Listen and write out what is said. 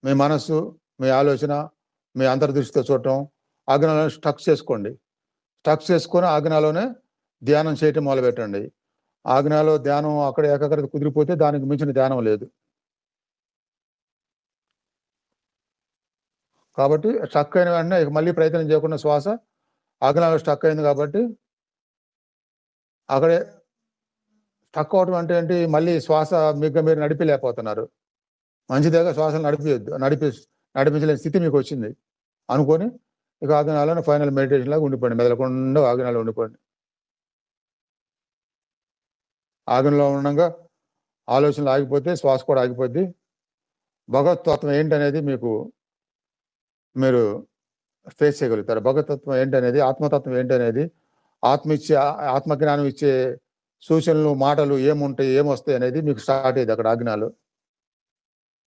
మీ మనస్సు, మీ ఆలోచన, మీ అంతర్దృష్టితో చూడటం, ఆజ్ఞలను స్టక్ చేసుకోండి. స్టక్ చేసుకొని ఆజ్ఞలోనే ధ్యానం చేయటం మొదలుపెట్టండి. ఆజ్ఞలో ధ్యానం అక్కడ ఏకాగ్రత కుదిరిపోతే దానికి మించిన ధ్యానం లేదు. కాబట్టి స్టక్ అయిన వెంటనే ఇక మళ్ళీ ప్రయత్నం చేయకుండా శ్వాస ఆజ్ఞలో స్టక్ అయింది కాబట్టి అక్కడే స్టక్ అవ్వటం అంటే ఏంటి? మళ్ళీ శ్వాస మీకు మీరు నడిపలేకపోతున్నారు. మంచిదేగా శ్వాసను నడిపించలేని స్థితి మీకొచ్చింది. అనుకోని ఇక ఆజ్ఞలోనే ఫైనల్ మెడిటేషన్ లాగా ఉండిపోండి. మెదలకుండా ఆజ్ఞలో ఉండిపోండి. ఆజ్ఞలో ఉండంగా ఆలోచనలు ఆగిపోతే శ్వాస కూడా ఆగిపోద్ది. భగవతత్వం ఏంటనేది మీరు ఫేస్ చేయగలుగుతారు. భగవతత్వం ఏంటనేది, ఆత్మతత్వం ఏంటనేది, ఆత్మజ్ఞానం ఇచ్చే సూచనలు, మాటలు ఏముంటాయి, ఏమొస్తాయి అనేది మీకు స్టార్ట్ అయ్యేది అక్కడ ఆజ్ఞలో.